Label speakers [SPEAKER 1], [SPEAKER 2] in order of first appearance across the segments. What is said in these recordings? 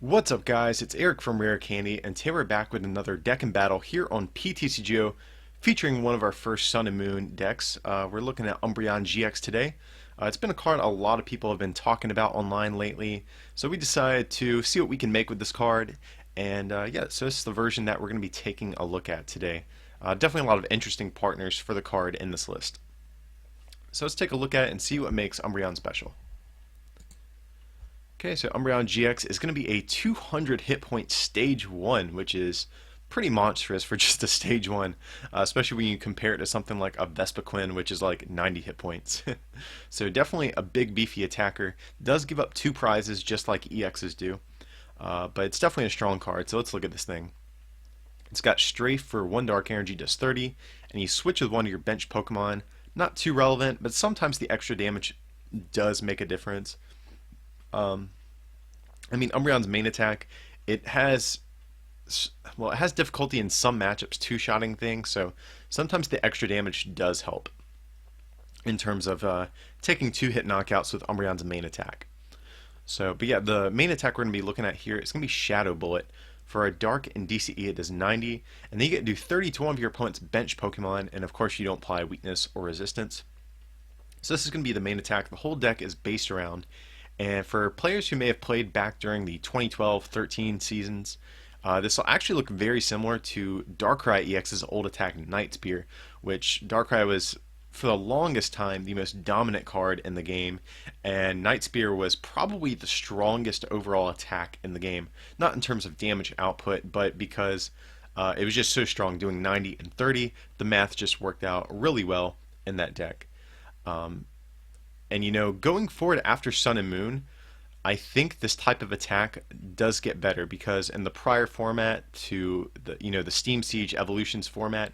[SPEAKER 1] What's up, guys? It's Eric from Rare Candy, and today we're back with another deck and battle here on PTCGO, featuring one of our first Sun and Moon decks. We're looking at Umbreon GX today. It's been a card a lot of people have been talking about online lately, so we decided to see what we can make with this card. And yeah, so this is the version that we're going to be taking a look at today. Definitely a lot of interesting partners for the card in this list. So let's take a look at it and see what makes Umbreon special. Okay, so Umbreon GX is going to be a 200 hit point stage 1, which is pretty monstrous for just a stage 1, especially when you compare it to something like a Vespiquen, which is like 90 hit points. So definitely a big beefy attacker. Does give up 2 prizes just like EXs do, but it's definitely a strong card, so let's look at this thing. It's got Strafe for 1 Dark Energy, does 30, and you switch with one of your bench Pokemon. Not too relevant, but sometimes the extra damage does make a difference. Umbreon's main attack, it has difficulty in some matchups two-shotting things, so sometimes the extra damage does help in terms of taking 2-hit knockouts with Umbreon's main attack. So, but yeah, the main attack we're going to be looking at here is going to be Shadow Bullet. For a Dark and DCE, it does 90, and then you get to do 30 to one of your opponent's bench Pokemon, and of course you don't apply weakness or resistance. So this is going to be the main attack. The whole deck is based around. And for players who may have played back during the 2012-13 seasons, this will actually look very similar to Darkrai EX's old attack Night Spear, which Darkrai was for the longest time the most dominant card in the game, and Night Spear was probably the strongest overall attack in the game. Not in terms of damage output, but because it was just so strong, doing 90 and 30, the math just worked out really well in that deck. And going forward after Sun and Moon, I think this type of attack does get better because in the prior format to the Steam Siege Eeveelutions format,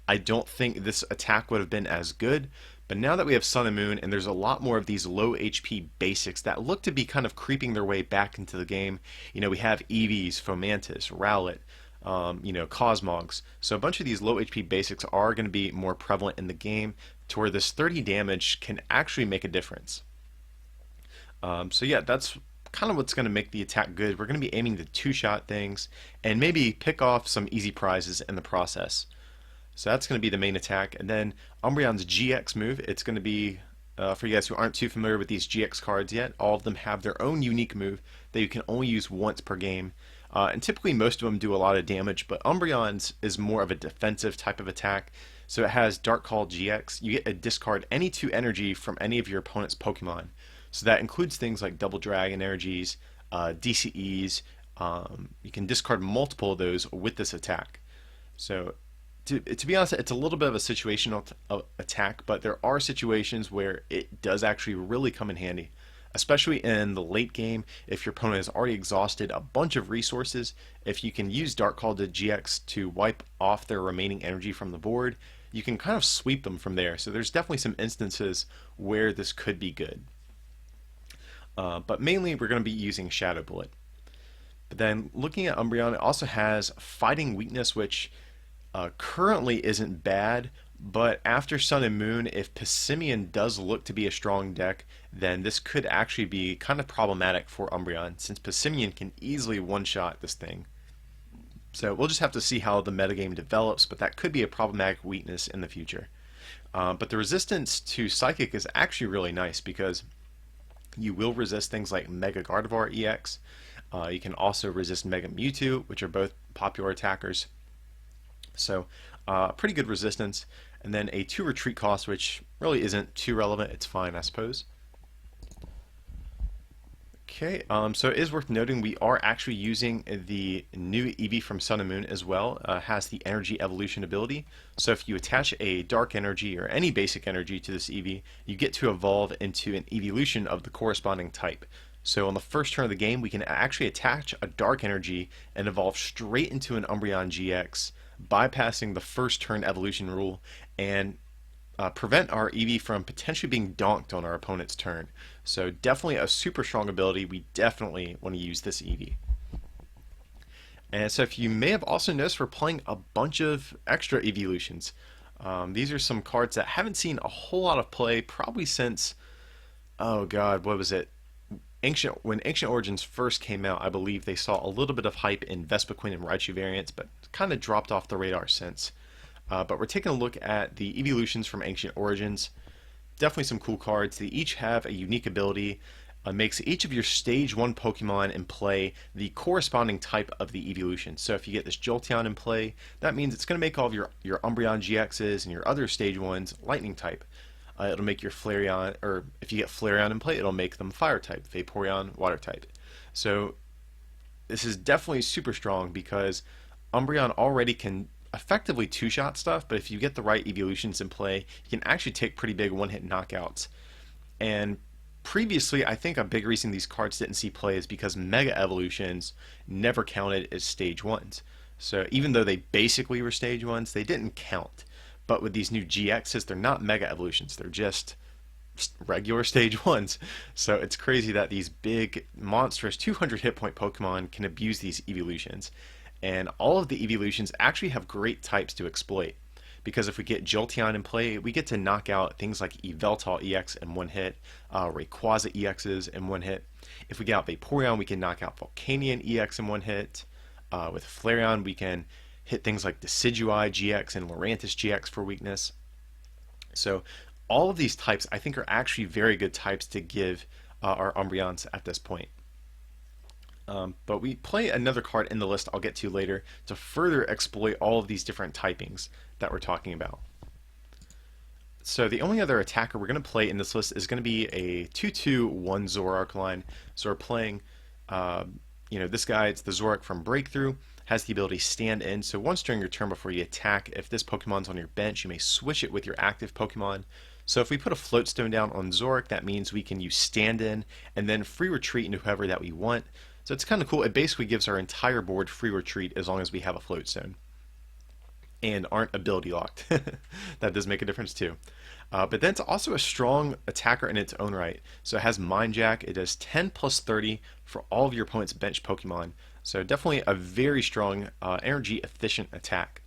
[SPEAKER 1] I don't think this attack would have been as good. But now that we have Sun and Moon and there's a lot more of these low HP basics that look to be kind of creeping their way back into the game. We have Eevees, Fomantis, Rowlet, Cosmogs. So a bunch of these low HP basics are going to be more prevalent in the game to where this 30 damage can actually make a difference. So yeah, that's kind of what's going to make the attack good. We're going to be aiming to two-shot things and maybe pick off some easy prizes in the process. So that's going to be the main attack. And then Umbreon's GX move, it's going to be, for you guys who aren't too familiar with these GX cards yet, all of them have their own unique move that you can only use once per game. And typically most of them do a lot of damage, but Umbreon's is more of a defensive type of attack. So it has Dark Call GX. You get to discard any 2 energy from any of your opponent's Pokemon. So that includes things like Double Dragon energies, DCEs. You can discard multiple of those with this attack. So to be honest, it's a little bit of a situational attack, but there are situations where it does actually really come in handy. Especially in the late game, if your opponent has already exhausted a bunch of resources, if you can use Dark Call to GX to wipe off their remaining energy from the board, you can kind of sweep them from there. So there's definitely some instances where this could be good. But mainly we're going to be using Shadow Bullet. But then looking at Umbreon, it also has Fighting Weakness, which currently isn't bad. But after Sun and Moon, if Passimian does look to be a strong deck, then this could actually be kind of problematic for Umbreon, since Passimian can easily one-shot this thing. So we'll just have to see how the metagame develops, but that could be a problematic weakness in the future. But the resistance to Psychic is actually really nice because you will resist things like Mega Gardevoir EX. You can also resist Mega Mewtwo, which are both popular attackers. So pretty good resistance. And then a 2 retreat cost, which really isn't too relevant. It's fine, I suppose. Okay, so it is worth noting we are actually using the new Eevee from Sun and Moon as well. Has the Energy Evolution ability. So if you attach a Dark Energy or any basic energy to this Eevee, you get to evolve into an Eeveelution of the corresponding type. So on the first turn of the game, we can actually attach a Dark Energy and evolve straight into an Umbreon GX, bypassing the first turn evolution rule and prevent our Eevee from potentially being donked on our opponent's turn. So definitely a super strong ability. We definitely want to use this Eevee. And so if you may have also noticed, we're playing a bunch of extra Eeveelutions. These are some cards that haven't seen a whole lot of play probably since, oh god, what was it? When Ancient Origins first came out, I believe they saw a little bit of hype in Vespiquen and Raichu variants, but kind of dropped off the radar since. But we're taking a look at the Eeveelutions from Ancient Origins. Definitely some cool cards. They each have a unique ability. Makes each of your Stage 1 Pokemon in play the corresponding type of the Eeveelution. So if you get this Jolteon in play, that means it's going to make all of your Umbreon GXs and your other Stage 1s Lightning type. It'll make your Flareon, or if you get Flareon in play, it'll make them Fire type, Vaporeon, Water type. So this is definitely super strong because Umbreon already can effectively two-shot stuff, but if you get the right Eeveelutions in play, you can actually take pretty big one-hit knockouts. And previously, I think a big reason these cards didn't see play is because Mega Evolutions never counted as Stage 1s. So even though they basically were Stage 1s, they didn't count. But with these new GXs, they're not Mega Evolutions, they're just regular Stage 1s. So it's crazy that these big, monstrous 200 hit point Pokemon can abuse these Eeveelutions. And all of the Eeveelutions actually have great types to exploit. Because if we get Jolteon in play, we get to knock out things like Yveltal EX in one hit, Rayquaza EXs in one hit. If we get out Vaporeon, we can knock out Volcanion EX in one hit. With Flareon, we can hit things like Decidueye GX and Lurantis GX for weakness. So all of these types, I think, are actually very good types to give our Umbreons at this point. But we play another card in the list I'll get to later to further exploit all of these different typings that we're talking about. So the only other attacker we're going to play in this list is going to be a 2/2 1 Zoroark line. So we're playing, this guy, it's the Zoroark from Breakthrough, has the ability Stand In. So once during your turn before you attack, if this Pokemon's on your bench, you may switch it with your active Pokemon. So if we put a Float Stone down on Zoroark, that means we can use Stand In and then free retreat into whoever that we want. So it's kind of cool. It basically gives our entire board free retreat as long as we have a Float Stone and aren't ability locked. That does make a difference too. But then it's also a strong attacker in its own right. So it has Mind Jack. It does 10 plus 30 for all of your opponent's bench Pokemon. So definitely a very strong energy efficient attack.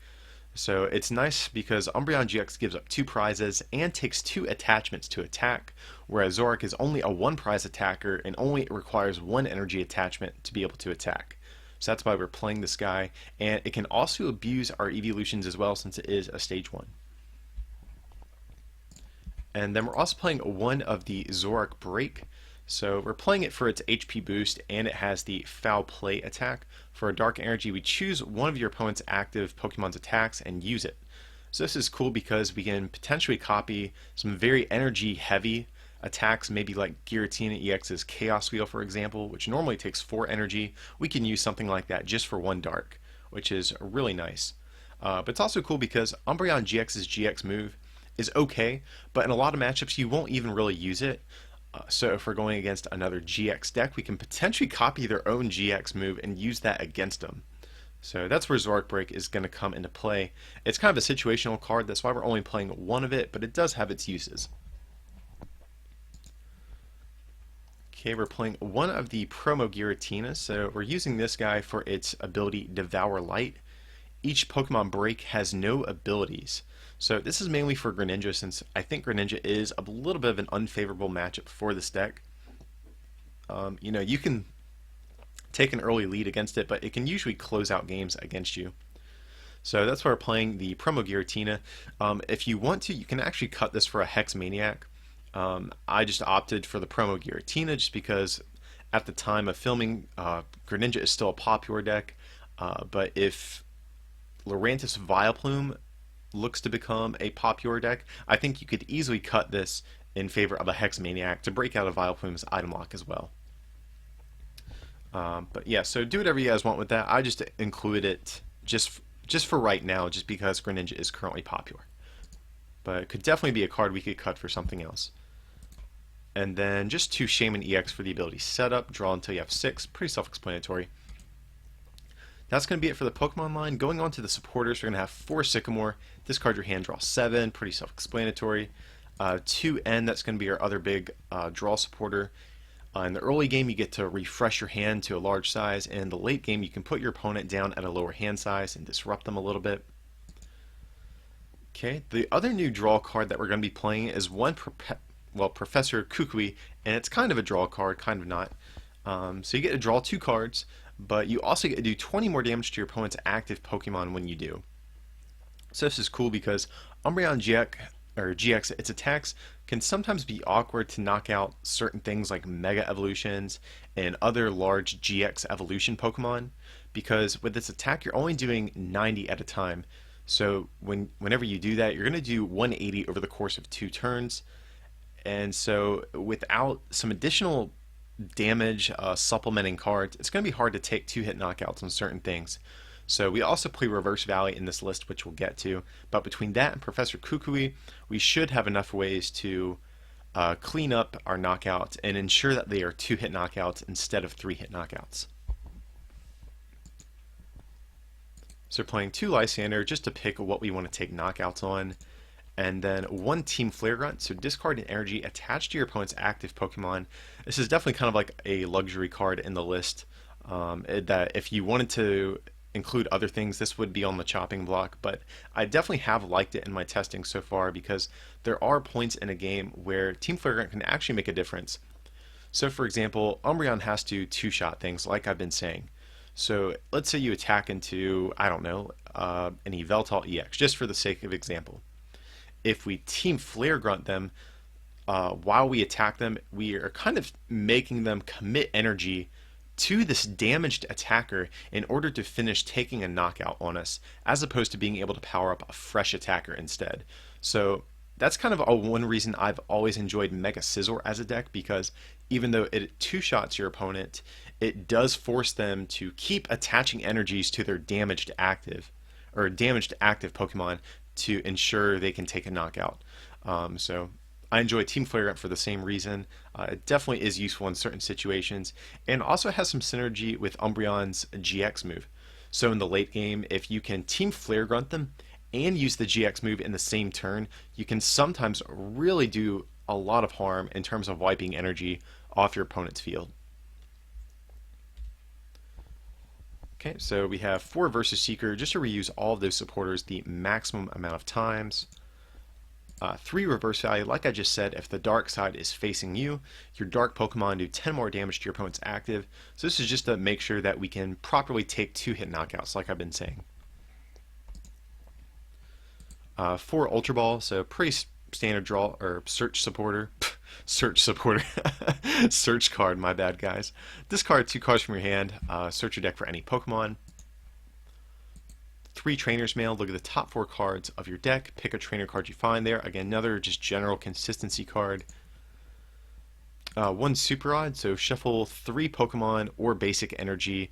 [SPEAKER 1] So it's nice because Umbreon GX gives up 2 prizes and takes 2 attachments to attack, whereas Zoroark is only a 1 prize attacker and only requires 1 energy attachment to be able to attack. So that's why we're playing this guy, and it can also abuse our Eeveelutions as well since it is a Stage 1. And then we're also playing one of the Zoroark Break. So we're playing it for its HP boost, and it has the Foul Play attack. For a Dark Energy, we choose one of your opponent's active Pokemon's attacks and use it. So this is cool because we can potentially copy some very energy-heavy attacks, maybe like Giratina EX's Chaos Wheel, for example, which normally takes 4 energy. We can use something like that just for 1 Dark, which is really nice. But it's also cool because Umbreon GX's GX move is okay, but in a lot of matchups you won't even really use it. So if we're going against another GX deck, we can potentially copy their own GX move and use that against them. So that's where Zoroark Break is going to come into play. It's kind of a situational card, that's why we're only playing one of it, but it does have its uses. Okay, we're playing one of the promo Giratina, so we're using this guy for its ability Devour Light. Each Pokemon Break has no abilities. So this is mainly for Greninja, since I think Greninja is a little bit of an unfavorable matchup for this deck. You can take an early lead against it, but it can usually close out games against you. So that's why we're playing the promo Giratina. If you want to, you can actually cut this for a Hex Maniac. I just opted for the promo Giratina just because at the time of filming, Greninja is still a popular deck. But if Lurantis Vileplume looks to become a popular deck, I think you could easily cut this in favor of a Hex Maniac to break out of Vileplume's item lock as well. But yeah, so do whatever you guys want with that. I just included it just for right now, just because Greninja is currently popular. But it could definitely be a card we could cut for something else. And then just 2 Shaman EX for the ability Setup, draw until you have 6, pretty self-explanatory. That's going to be it for the Pokemon line. Going on to the supporters, we're going to have 4 Sycamore. Discard your hand, draw 7, pretty self-explanatory. 2 N, that's going to be your other big draw supporter. In the early game, you get to refresh your hand to a large size. And in the late game, you can put your opponent down at a lower hand size and disrupt them a little bit. Okay, the other new draw card that we're going to be playing is one well, Professor Kukui, and it's kind of a draw card, kind of not. So you get to draw 2 cards, but you also get to do 20 more damage to your opponent's active Pokemon when you do. So this is cool because Umbreon GX, its attacks can sometimes be awkward to knock out certain things like Mega Evolutions and other large GX evolution Pokemon, because with this attack you're only doing 90 at a time. So whenever you do that, you're going to do 180 over the course of 2 turns. And so without some additional damage supplementing cards, it's going to be hard to take 2-hit knockouts on certain things. So we also play Reverse Valley in this list, which we'll get to. But between that and Professor Kukui, we should have enough ways to clean up our knockouts and ensure that they are 2-hit knockouts instead of 3-hit knockouts. So playing 2 Lysander just to pick what we want to take knockouts on. And then 1 Team Flareon, so discard an energy attached to your opponent's active Pokemon. This is definitely kind of like a luxury card in the list, that if you wanted to include other things, this would be on the chopping block, but I definitely have liked it in my testing so far because there are points in a game where Team Flareon can actually make a difference. So for example, Umbreon has to 2-shot things like I've been saying. So let's say you attack into, I don't know, an Yveltal EX, just for the sake of example. If we Team Flare Grunt them, while we attack them, we are kind of making them commit energy to this damaged attacker in order to finish taking a knockout on us, as opposed to being able to power up a fresh attacker instead. So that's kind of one reason I've always enjoyed Mega Scizor as a deck, because even though it 2-shots your opponent, it does force them to keep attaching energies to their damaged active Pokemon to ensure they can take a knockout. So I enjoy Team Flare Grunt for the same reason. It definitely is useful in certain situations, and also has some synergy with Umbreon's GX move. So in the late game, if you can Team Flare Grunt them and use the GX move in the same turn, you can sometimes really do a lot of harm in terms of wiping energy off your opponent's field. Okay, so we have 4 versus Seeker, just to reuse all of those supporters the maximum amount of times. 3 Reverse Valley, like I just said, if the dark side is facing you, your dark Pokemon do 10 more damage to your opponent's active. So this is just to make sure that we can properly take 2-hit knockouts, like I've been saying. 4 Ultra Ball, so pretty standard draw, or search supporter. Search supporter. Search card, my bad, guys. Discard 2 cards from your hand, search your deck for any Pokemon. 3 Trainer's Mail, look at the top 4 cards of your deck, pick a trainer card you find there. Again, another just general consistency card. 1 Super Odd, so shuffle 3 Pokemon or basic energy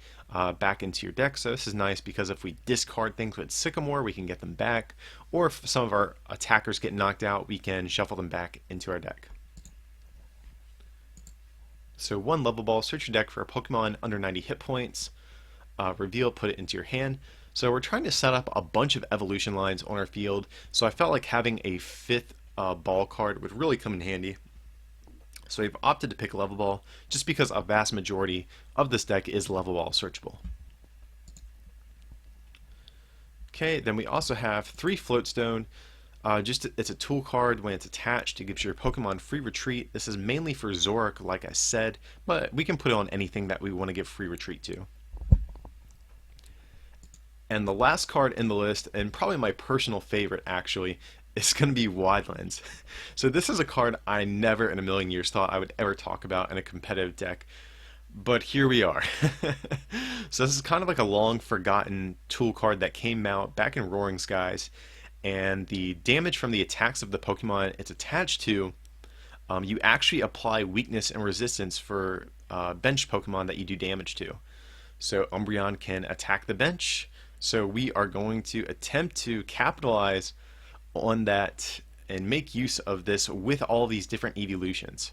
[SPEAKER 1] back into your deck. So this is nice because if we discard things with Sycamore, we can get them back, or if some of our attackers get knocked out, we can shuffle them back into our deck. So 1 Level Ball, search your deck for a Pokemon under 90 hit points, reveal, put it into your hand. So we're trying to set up a bunch of evolution lines on our field, so I felt like having a 5th ball card would really come in handy. So we've opted to pick Level Ball, just because a vast majority of this deck is Level Ball searchable. Okay, then we also have 3 Floatstone. It's a tool card. When it's attached, it gives your Pokemon free retreat. This is mainly for Zoroark, like I said, but we can put it on anything that we want to give free retreat to. And the last card in the list, and probably my personal favorite actually, is going to be Wildlands. So this is a card I never in a million years thought I would ever talk about in a competitive deck, but here we are. So this is kind of like a long forgotten tool card that came out back in Roaring Skies, and the damage from the attacks of the Pokemon it's attached to, you actually apply weakness and resistance for bench Pokemon that you do damage to. So Umbreon can attack the bench, so we are going to attempt to capitalize on that and make use of this with all these different Eeveelutions.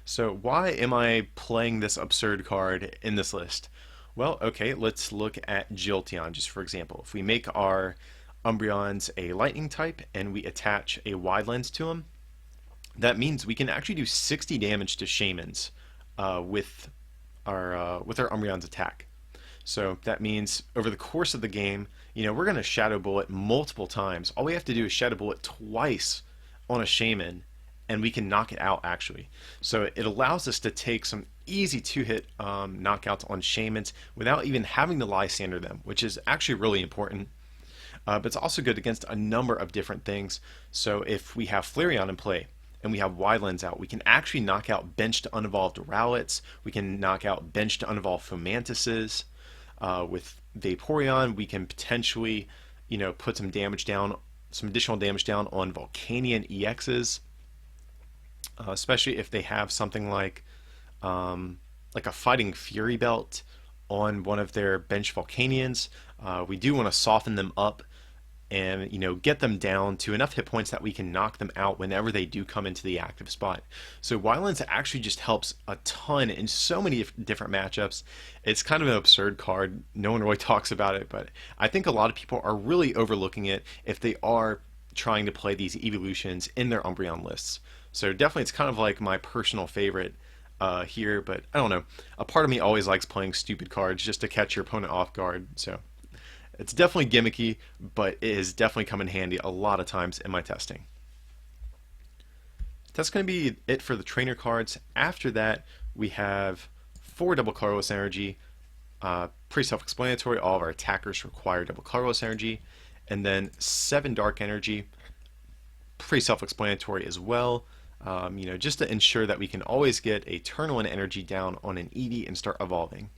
[SPEAKER 1] So why am I playing this absurd card in this list? Well, okay, let's look at Jolteon just for example. If we make our Umbreons a lightning type and we attach a Wildlands to them, that means we can actually do 60 damage to Shaymins with our Umbreon's attack. So that means over the course of the game, we're going to Shadow Bullet multiple times. All we have to do is Shadow Bullet twice on a Shaymin, and we can knock it out actually. So it allows us to take some easy two-hit knockouts on Shaymins without even having to Lysander them, which is actually really important. But it's also good against a number of different things. So if we have Flareon in play and we have Wildlands out, we can actually knock out benched unevolved Rowlets. We can knock out benched unevolved Fomantises. With Vaporeon, we can potentially, put some damage down, some additional damage down on Volcanion EXs, especially if they have something like a Fighting Fury Belt on one of their bench Volcanions. We do want to soften them up and get them down to enough hit points that we can knock them out whenever they do come into the active spot. So Wildlands actually just helps a ton in so many different matchups. It's kind of an absurd card. No one really talks about it, but I think a lot of people are really overlooking it if they are trying to play these Eeveelutions in their Umbreon lists. So definitely it's kind of like my personal favorite here, but I don't know. A part of me always likes playing stupid cards just to catch your opponent off guard. So it's definitely gimmicky, but it has definitely come in handy a lot of times in my testing. That's going to be it for the trainer cards. After that, we have 4 double colorless energy. Pretty self-explanatory. All of our attackers require double colorless energy. And then 7 dark energy. Pretty self-explanatory as well. Just to ensure that we can always get a turn 1 energy down on an Eevee and start evolving.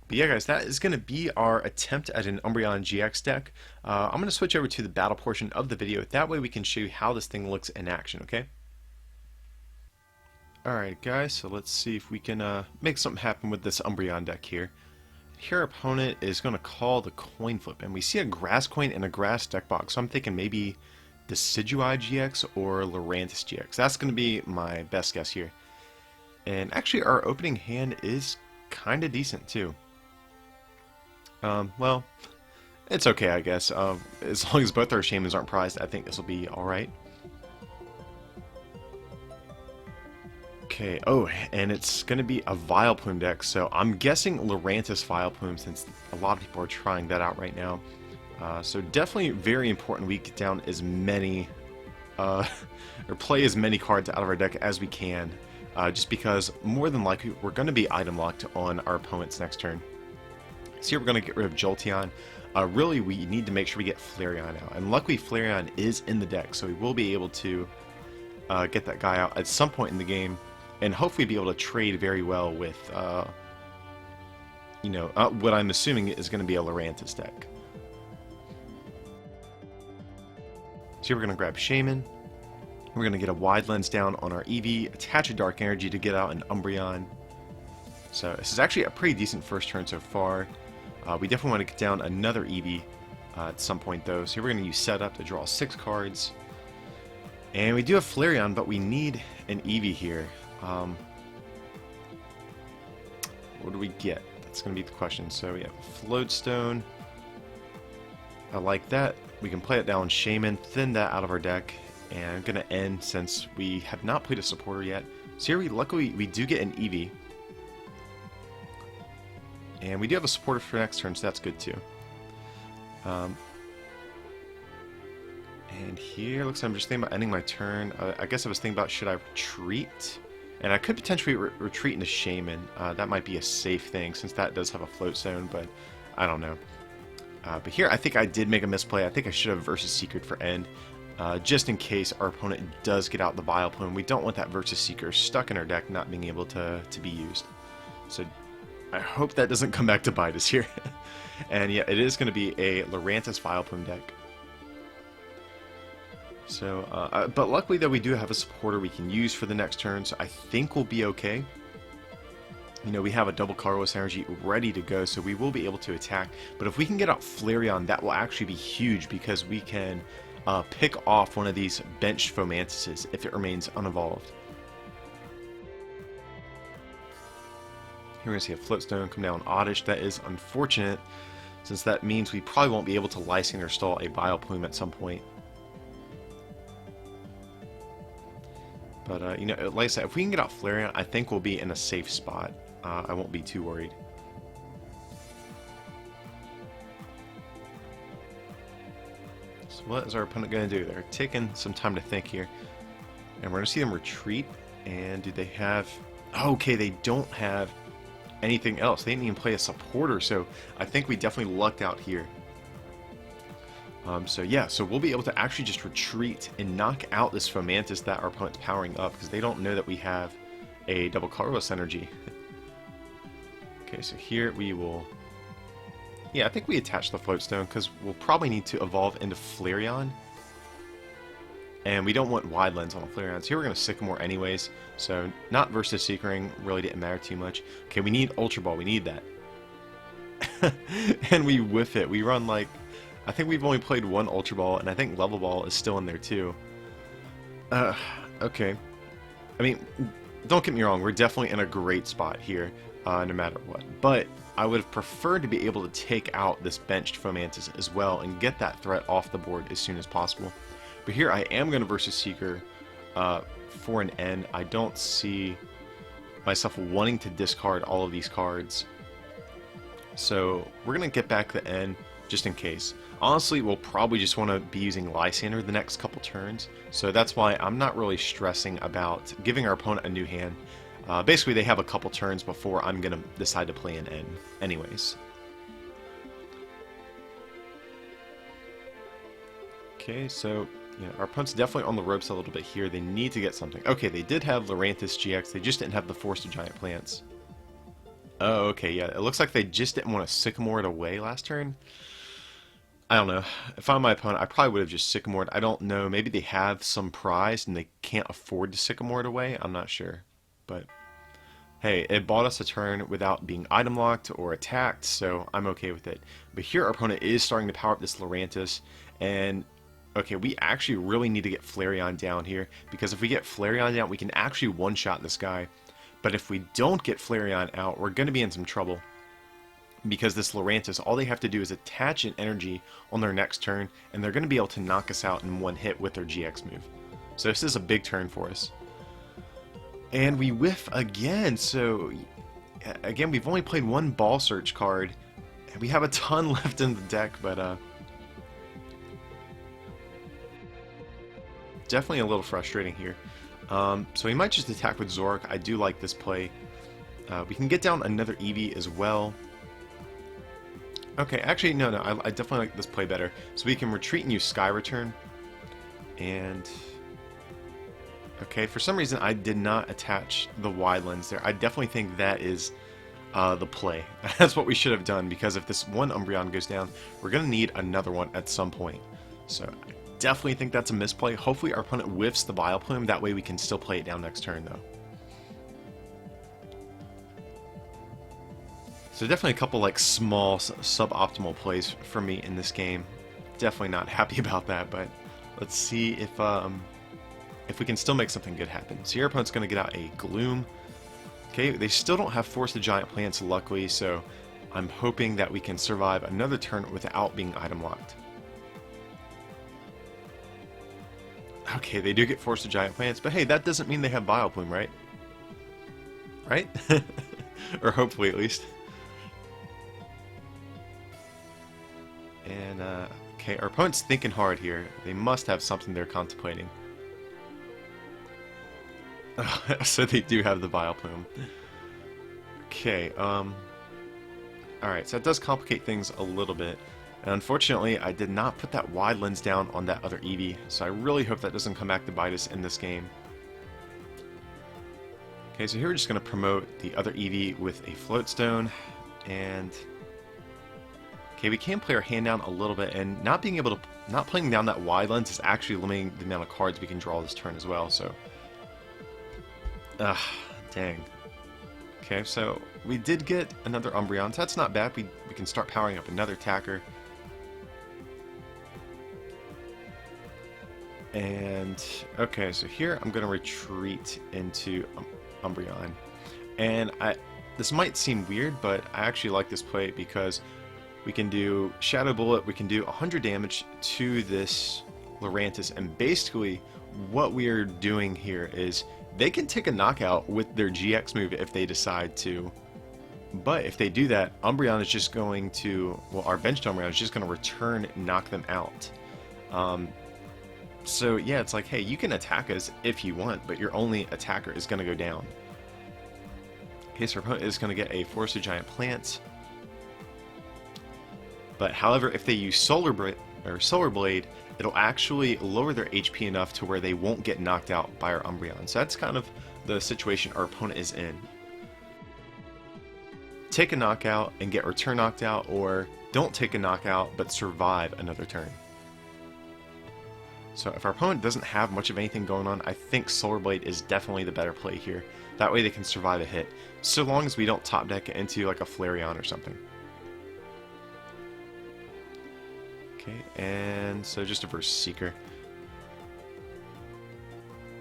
[SPEAKER 1] But yeah, guys, that is going to be our attempt at an Umbreon GX deck. I'm going to switch over to the battle portion of the video. That way we can show you how this thing looks in action, okay? Alright, guys, so let's see if we can make something happen with this Umbreon deck here. Here our opponent is going to call the coin flip, and we see a grass coin and a grass deck box. So I'm thinking maybe the Decidueye GX or Lurantis GX. That's going to be my best guess here. And actually our opening hand is kind of decent too. Well, it's okay, I guess. As long as both our Shaymins aren't prized, I think this will be alright. Okay, oh, and it's going to be a Vileplume deck, so I'm guessing Lurantis Vileplume since a lot of people are trying that out right now. So definitely very important we get down as many, or play as many cards out of our deck as we can, just because more than likely we're going to be item locked on our opponent's next turn. So here we're going to get rid of Jolteon. Really, we need to make sure we get Flareon out. And luckily, Flareon is in the deck, so we will be able to get that guy out at some point in the game. And hopefully be able to trade very well with, what I'm assuming is going to be a Lurantis deck. So here we're going to grab Shaymin. We're going to get a Wide Lens down on our Eevee, attach a Dark Energy to get out an Umbreon. So this is actually a pretty decent first turn so far. We definitely want to get down another Eevee at some point though. So here we're going to use Setup to draw 6 cards. And we do have Flareon, but we need an Eevee here. What do we get? That's going to be the question. So we have Floatstone. I like that. We can play it down Shaymin, thin that out of our deck. And I'm going to end since we have not played a supporter yet. So here luckily we do get an Eevee. And we do have a supporter for next turn, so that's good too. And here, looks like I'm just thinking about ending my turn. I guess I was thinking about should I retreat? And I could potentially retreat into Shaymin. That might be a safe thing, since that does have a float zone, but I don't know. But here, I think I did make a misplay. I think I should have Versus Seeker for end, just in case our opponent does get out the Vileplume. We don't want that Versus Seeker stuck in our deck, not being able to be used. So I hope that doesn't come back to bite us here. And yeah, it is going to be a Lurantis Vileplume deck. So, but luckily though we do have a supporter we can use for the next turn, so I think we'll be okay. We have a double colorless energy ready to go, so we will be able to attack. But if we can get out Flareon, that will actually be huge because we can pick off one of these benched Fomantises if it remains unevolved. Here we're going to see a Floatstone come down Oddish. That is unfortunate, since that means we probably won't be able to Lysander stall a Vileplume at some point. But, like I said, if we can get out Flareon, I think we'll be in a safe spot. I won't be too worried. So what is our opponent going to do? They're taking some time to think here. And we're going to see them retreat. And do they have... Okay, they don't have anything else. They didn't even play a supporter, so I think we definitely lucked out here. So yeah, so we'll be able to actually just retreat and knock out this Fomantis that our opponent's powering up, because they don't know that we have a double colorless energy. Okay, so here we will... Yeah, I think we attach the Floatstone, because we'll probably need to evolve into Flareon. And we don't want Wide Lens on a Flareon, so here we're going to Sycamore anyways, so not versus Seekering really didn't matter too much. Okay, we need Ultra Ball, we need that. And we whiff it, we run like... I think we've only played one Ultra Ball, and I think Level Ball is still in there too. Okay. I mean, don't get me wrong, we're definitely in a great spot here, no matter what. But I would have preferred to be able to take out this benched Fomantis as well and get that threat off the board as soon as possible. But here I am going to versus Seeker for an N. I don't see myself wanting to discard all of these cards. So we're going to get back the N just in case. Honestly, we'll probably just want to be using Lysander the next couple turns. So that's why I'm not really stressing about giving our opponent a new hand. Basically, they have a couple turns before I'm going to decide to play an N anyways. Okay, so yeah, our opponent's definitely on the ropes a little bit here. They need to get something. Okay, they did have Lurantis GX. They just didn't have the Force of Giant Plants. Oh, okay, yeah. It looks like they just didn't want to Sycamore it away last turn. I don't know. If I'm my opponent, I probably would have just Sycamored. I don't know. Maybe they have some prize and they can't afford to Sycamore it away. I'm not sure. But, hey, it bought us a turn without being item locked or attacked, so I'm okay with it. But here our opponent is starting to power up this Lurantis, and... Okay, we actually really need to get Flareon down here, because if we get Flareon down, we can actually one-shot this guy. But if we don't get Flareon out, we're going to be in some trouble. Because this Lurantis, all they have to do is attach an energy on their next turn, and they're going to be able to knock us out in one hit with their GX move. So this is a big turn for us. And we whiff again, so... Again, we've only played one Ball Search card. And we have a ton left in the deck, but... Definitely a little frustrating here. So we might just attack with Zoroark. I do like this play. We can get down another Eevee as well. Okay, actually, no, I definitely like this play better. So we can retreat and use Sky Return. And... Okay, for some reason I did not attach the Wide Lens there. I definitely think that is the play. That's what we should have done, because if this one Umbreon goes down, we're going to need another one at some point. So... Definitely think that's a misplay. Hopefully our opponent whiffs the Vileplume, that way we can still play it down next turn though. So definitely a couple like small suboptimal plays for me in this game. Definitely not happy about that, but let's see if we can still make something good happen. So your opponent's going to get out a Gloom. Okay, they still don't have Force the Giant Plants luckily, so I'm hoping that we can survive another turn without being item locked. Okay, they do get Force of Giant Plants, but hey, that doesn't mean they have Vileplume, right? Right? Or hopefully, at least. And, okay, our opponent's thinking hard here. They must have something they're contemplating. So they do have the Vileplume. Okay, alright, so that does complicate things a little bit. And unfortunately, I did not put that Wide Lens down on that other Eevee, so I really hope that doesn't come back to bite us in this game. Okay, so here we're just going to promote the other Eevee with a Floatstone, and... Okay, we can play our hand down a little bit, and not playing down that Wide Lens is actually limiting the amount of cards we can draw this turn as well, so... Dang. Okay, so we did get another Umbreon, so that's not bad. We can start powering up another attacker. And, okay, so here I'm going to retreat into Umbreon. And this might seem weird, but I actually like this play because we can do Shadow Bullet, we can do 100 damage to this Lurantis, and basically what we are doing here is they can take a knockout with their GX move if they decide to. But if they do that, Umbreon is just going to, well, our benched Umbreon is just going to return and knock them out. So yeah, it's like, hey, you can attack us if you want, but your only attacker is going to go down. Okay, so our opponent is going to get a Forest of Giant Plants. But however, if they use Solar Blade, it'll actually lower their HP enough to where they won't get knocked out by our Umbreon. So that's kind of the situation our opponent is in. Take a knockout and get return knocked out, or don't take a knockout but survive another turn. So if our opponent doesn't have much of anything going on, I think Solar Blade is definitely the better play here. That way they can survive a hit, so long as we don't top deck it into like a Flareon or something. Okay, and so just a Verse Seeker.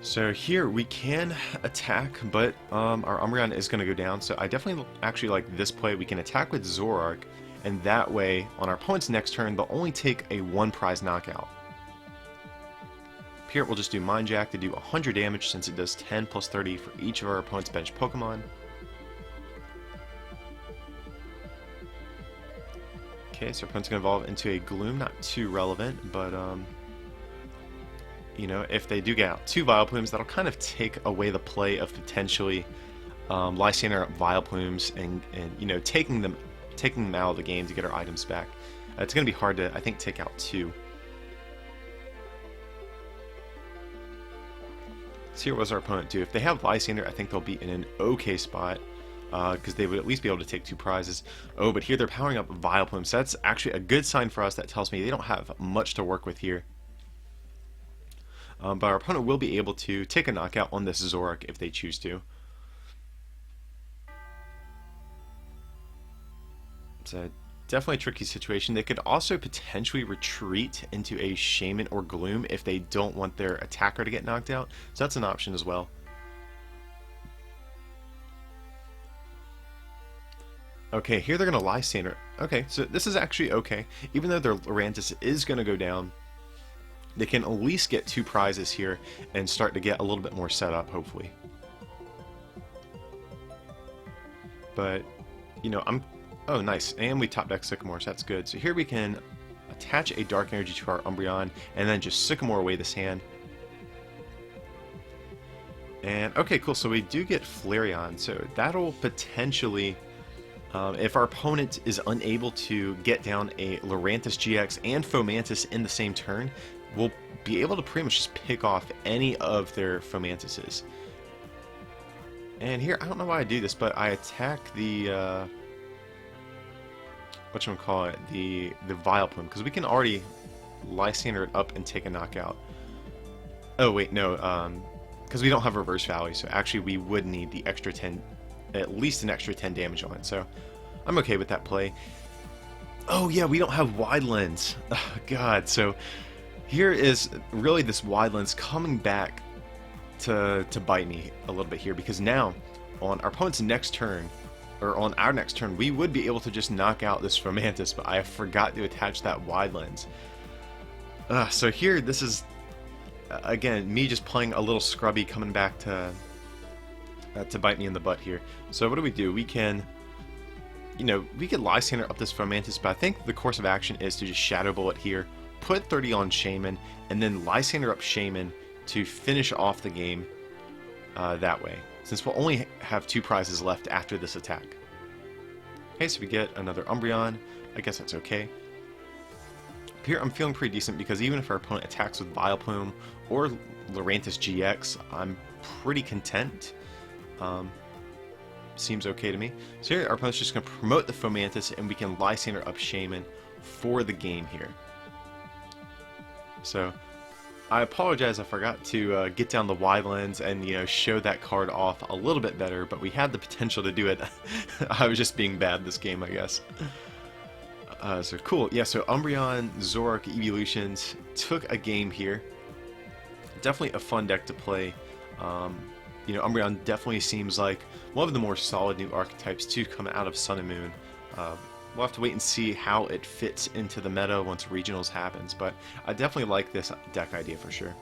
[SPEAKER 1] So here we can attack, but our Umbreon is going to go down, so I definitely actually like this play. We can attack with Zoroark, and that way, on our opponent's next turn, they'll only take a 1 prize knockout. Here we'll just do Mind Jack to do 100 damage, since it does 10 plus 30 for each of our opponent's bench Pokemon. Okay, so our opponent's going to evolve into a Gloom, not too relevant, but you know, if they do get out 2 Vileplumes, that'll kind of take away the play of potentially Lysander Vileplumes and you know, taking them out of the game to get our items back. It's going to be hard to, I think, take out 2. So here, what does our opponent do? If they have Lysander, I think they'll be in an okay spot, because they would at least be able to take 2 prizes. Oh, but here they're powering up Vileplume, so that's actually a good sign for us. That tells me they don't have much to work with here. But our opponent will be able to take a knockout on this Zoroark if they choose to. It's a definitely a tricky situation. They could also potentially retreat into a Shaman or Gloom if they don't want their attacker to get knocked out. So that's an option as well. Okay, here they're going to Lysander. Okay, so this is actually okay. Even though their Lurantis is going to go down, they can at least get 2 prizes here and start to get a little bit more set up, hopefully. But, you know, oh, nice. And we top deck Sycamore, so that's good. So here we can attach a Dark Energy to our Umbreon and then just Sycamore away this hand. And, okay, cool. So we do get Flareon. So that'll potentially, if our opponent is unable to get down a Lurantis GX and Fomantis in the same turn, we'll be able to pretty much just pick off any of their Fomantises. And here, I don't know why I do this, but I attack the, whatchamacallit, the Vileplume, because we can already Lysander it up and take a knockout. Oh, wait, no, because we don't have Reverse Valley, so actually we would need the extra 10, at least an extra 10 damage on it, so I'm okay with that play. Oh, yeah, we don't have Wide Lens. Oh, God, so here is really this Wide Lens coming back to bite me a little bit here, because now on our opponent's next turn, or on our next turn, we would be able to just knock out this Fomantis, but I forgot to attach that Wide Lens. So here, this is again me just playing a little scrubby, coming back to bite me in the butt here. So what do? We can, you know, we could Lysander up this Fomantis, but I think the course of action is to just Shadow Bullet here, put 30 on Shaman, and then Lysander up Shaman to finish off the game that way, since we'll only have 2 prizes left after this attack. Okay, so we get another Umbreon. I guess that's okay. Here I'm feeling pretty decent, because even if our opponent attacks with Vileplume or Lurantis GX, I'm pretty content. Seems okay to me. So here our opponent's just going to promote the Fomantis, and we can Lysander up Shaman for the game here. So I apologize, I forgot to get down the Wide Lens and, you know, show that card off a little bit better, but we had the potential to do it. I was just being bad this game, I guess. So cool. Yeah, so Umbreon, Zoroark, Eeveelutions took a game here. Definitely a fun deck to play. You know, Umbreon definitely seems like one of the more solid new archetypes to come out of Sun and Moon. We'll have to wait and see how it fits into the meta once Regionals happens, but I definitely like this deck idea for sure.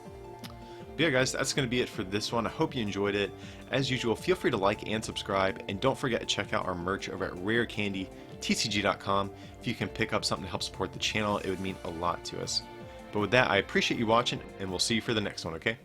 [SPEAKER 1] But yeah, guys, that's going to be it for this one. I hope you enjoyed it. As usual, feel free to like and subscribe, and don't forget to check out our merch over at rarecandytcg.com. If you can pick up something to help support the channel, it would mean a lot to us. But with that, I appreciate you watching, and we'll see you for the next one, okay?